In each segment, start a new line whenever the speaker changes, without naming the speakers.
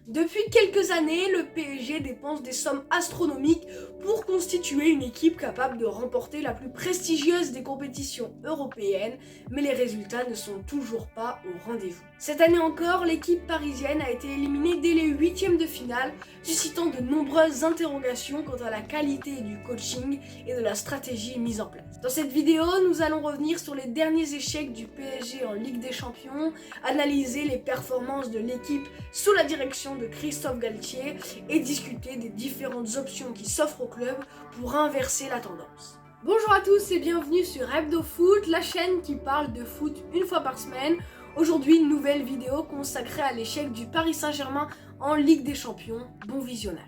Depuis quelques années, le PSG dépense des sommes astronomiques pour constituer une équipe capable de remporter la plus prestigieuse des compétitions européennes, mais les résultats ne sont toujours pas au rendez-vous. Cette année encore, l'équipe parisienne a été éliminée dès les huitièmes de finale, suscitant de nombreuses interrogations quant à la qualité du coaching et de la stratégie mise en place. Dans cette vidéo, nous allons revenir sur les derniers échecs du PSG en Ligue des Champions, analyser les performances de l'équipe sous la direction de Christophe Galtier et discuter des différentes options qui s'offrent au club pour inverser la tendance. Bonjour à tous et bienvenue sur Hebdo Foot, la chaîne qui parle de foot une fois par semaine. Aujourd'hui, une nouvelle vidéo consacrée à l'échec du Paris Saint-Germain en Ligue des Champions. Bon visionnage.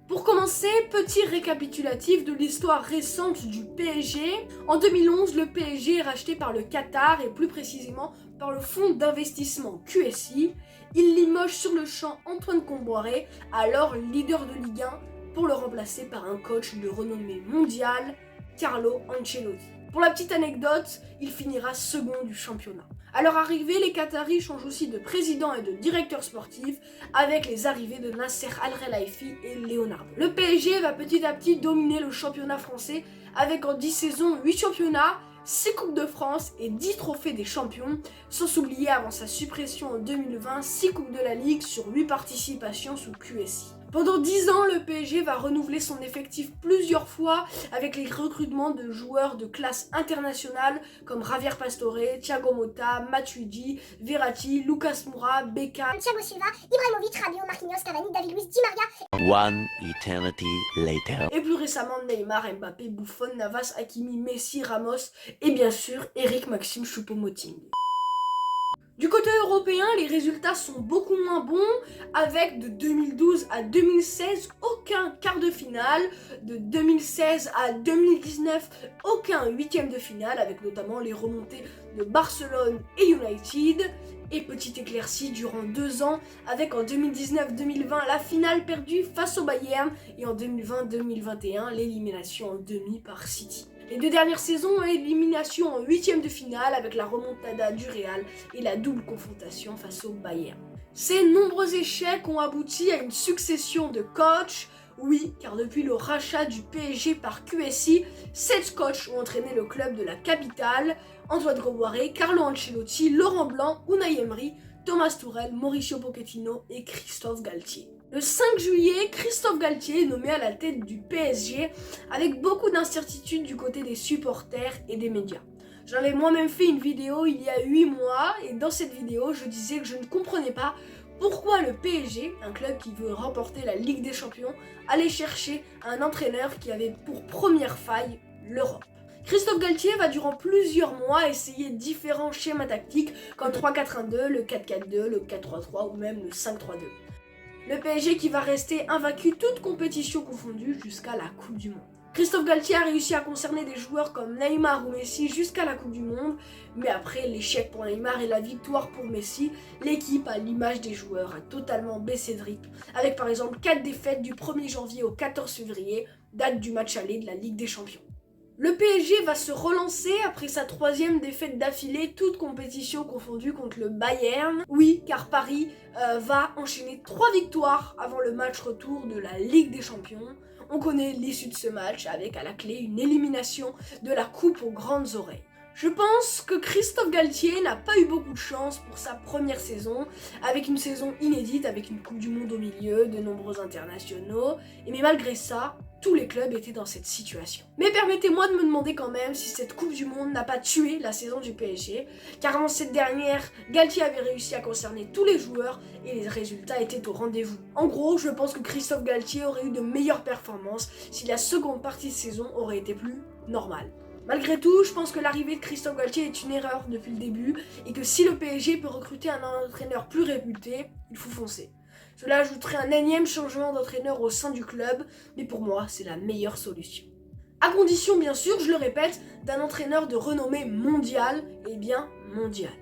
Pour commencer, petit récapitulatif de l'histoire récente du PSG. En 2011, le PSG est racheté par le Qatar et plus précisément par le fonds d'investissement QSI. Il limoge sur le champ Antoine Kombouaré, alors leader de Ligue 1, pour le remplacer par un coach de renommée mondiale, Carlo Ancelotti. Pour la petite anecdote, il finira second du championnat. À leur arrivée, les Qataris changent aussi de président et de directeur sportif avec les arrivées de Nasser Al-Khelaifi et Leonardo. Le PSG va petit à petit dominer le championnat français avec en 10 saisons 8 championnats, 6 Coupes de France et 10 trophées des champions, sans oublier avant sa suppression en 2020 6 Coupes de la Ligue sur 8 participations sous QSI. Pendant 10 ans, le PSG va renouveler son effectif plusieurs fois avec les recrutements de joueurs de classe internationale comme Javier Pastore, Thiago Motta, Matuidi, Verratti, Lucas Moura, Beckham,
Thiago Silva, Ibrahimovic, Rabiot, Marquinhos, Cavani, David Luiz, Di Maria.
One eternity later.
Et plus récemment Neymar, Mbappé, Buffon, Navas, Hakimi, Messi, Ramos et bien sûr Eric Maxime Choupo-Moting. Du côté européen, les résultats sont beaucoup moins bons, avec de 2012 à 2016 aucun quart de finale, de 2016 à 2019 aucun huitième de finale, avec notamment les remontées de Barcelone et United, et petite éclaircie durant 2 ans, avec en 2019-2020 la finale perdue face au Bayern, et en 2020-2021 l'élimination en demi par City. Les 2 dernières saisons, élimination en huitième de finale avec la remontada du Real et la double confrontation face au Bayern. Ces nombreux échecs ont abouti à une succession de coachs. Oui, car depuis le rachat du PSG par QSI, 7 coachs ont entraîné le club de la capitale: Antoine Kombouaré, Carlo Ancelotti, Laurent Blanc, Unai Emery, Thomas Tuchel, Mauricio Pochettino et Christophe Galtier. Le 5 juillet, Christophe Galtier est nommé à la tête du PSG avec beaucoup d'incertitudes du côté des supporters et des médias. J'avais moi-même fait une vidéo il y a 8 mois et dans cette vidéo, je disais que je ne comprenais pas pourquoi le PSG, un club qui veut remporter la Ligue des Champions, allait chercher un entraîneur qui avait pour première faille l'Europe. Christophe Galtier va durant plusieurs mois essayer différents schémas tactiques comme 3-4-1-2, le 4-4-2, le 4-3-3 ou même le 5-3-2. Le PSG qui va rester invaincu toute compétition confondue jusqu'à la Coupe du Monde. Christophe Galtier a réussi à concerner des joueurs comme Neymar ou Messi jusqu'à la Coupe du Monde, mais après l'échec pour Neymar et la victoire pour Messi, l'équipe, à l'image des joueurs, a totalement baissé de rythme, avec par exemple 4 défaites du 1er janvier au 14 février, date du match aller de la Ligue des Champions. Le PSG va se relancer après sa 3e défaite d'affilée, toute compétition confondue, contre le Bayern. Oui, car Paris va enchaîner 3 victoires avant le match retour de la Ligue des Champions. On connaît l'issue de ce match avec à la clé une élimination de la coupe aux grandes oreilles. Je pense que Christophe Galtier n'a pas eu beaucoup de chance pour sa première saison, avec une saison inédite, avec une Coupe du Monde au milieu, de nombreux internationaux, mais malgré ça, tous les clubs étaient dans cette situation. Mais permettez-moi de me demander quand même si cette Coupe du Monde n'a pas tué la saison du PSG, car avant cette dernière, Galtier avait réussi à concerner tous les joueurs et les résultats étaient au rendez-vous. En gros, je pense que Christophe Galtier aurait eu de meilleures performances si la seconde partie de saison aurait été plus normale. Malgré tout, je pense que l'arrivée de Christophe Galtier est une erreur depuis le début et que si le PSG peut recruter un entraîneur plus réputé, il faut foncer. Cela ajouterait un énième changement d'entraîneur au sein du club, mais pour moi, c'est la meilleure solution. À condition, bien sûr, je le répète, d'un entraîneur de renommée mondiale, et bien mondiale.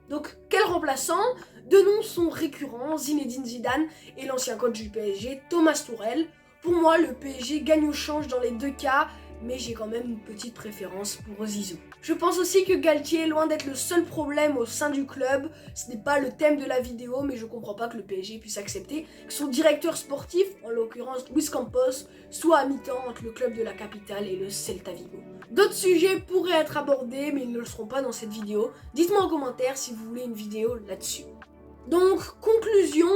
Donc, quel remplaçant? Deux noms sont récurrents, Zinedine Zidane et l'ancien coach du PSG, Thomas Tuchel. Pour moi, le PSG gagne ou change dans les 2 cas, mais j'ai quand même une petite préférence pour Zizou. Je pense aussi que Galtier est loin d'être le seul problème au sein du club. Ce n'est pas le thème de la vidéo, mais je comprends pas que le PSG puisse accepter que son directeur sportif, en l'occurrence Luis Campos, soit à mi-temps entre le club de la capitale et le Celta Vigo. D'autres sujets pourraient être abordés, mais ils ne le seront pas dans cette vidéo. Dites-moi en commentaire si vous voulez une vidéo là-dessus. Donc, conclusion,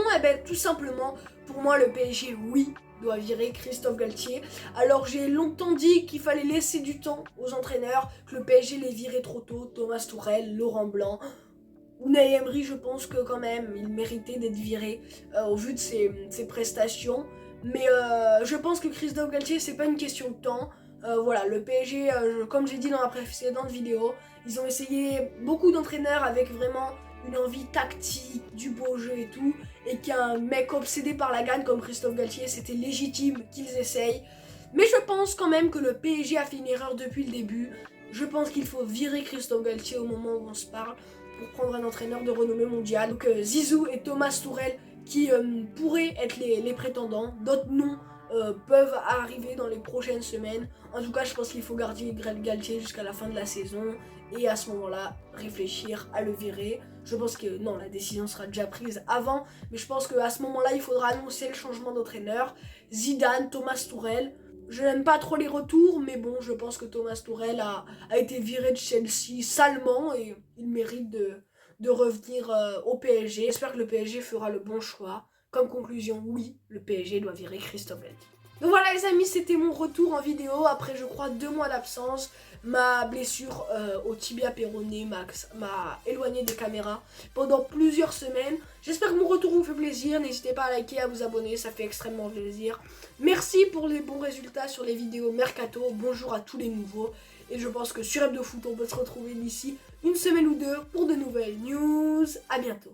tout simplement, pour moi, le PSG, oui, doit virer Christophe Galtier. Alors, j'ai longtemps dit qu'il fallait laisser du temps aux entraîneurs, que le PSG les virait trop tôt. Thomas Tuchel, Laurent Blanc, Unai Emery, je pense que quand même, il méritait d'être viré au vu de ses prestations. Mais je pense que Christophe Galtier, c'est pas une question de temps. Voilà, le PSG, comme j'ai dit dans la précédente vidéo, ils ont essayé beaucoup d'entraîneurs avec vraiment une envie tactique, du beau jeu et tout, et qu'un mec obsédé par la gagne comme Christophe Galtier, c'était légitime qu'ils essayent. Mais je pense quand même que le PSG a fait une erreur depuis le début. Je pense qu'il faut virer Christophe Galtier au moment où on se parle pour prendre un entraîneur de renommée mondiale. Donc Zizou et Thomas Tuchel qui pourraient être les prétendants. D'autres noms peuvent arriver dans les prochaines semaines. En tout cas, je pense qu'il faut garder Galtier jusqu'à la fin de la saison et à ce moment-là, réfléchir à le virer. Je pense que non, la décision sera déjà prise avant, mais je pense qu'à ce moment-là, il faudra annoncer le changement d'entraîneur. Zidane, Thomas Tuchel. Je n'aime pas trop les retours, mais bon, je pense que Thomas Tuchel a été viré de Chelsea salement et il mérite de revenir au PSG. J'espère que le PSG fera le bon choix. Comme conclusion, oui, le PSG doit virer Christophe Galtier. Donc voilà les amis, c'était mon retour en vidéo après je crois 2 mois d'absence. Ma blessure au tibia péroné m'a éloigné des caméras pendant plusieurs semaines. J'espère que mon retour vous fait plaisir. N'hésitez pas à liker, à vous abonner, ça fait extrêmement plaisir. Merci pour les bons résultats sur les vidéos Mercato. Bonjour à tous les nouveaux. Et je pense que sur Hebdo Foot, on peut se retrouver d'ici une semaine ou deux pour de nouvelles news. À bientôt.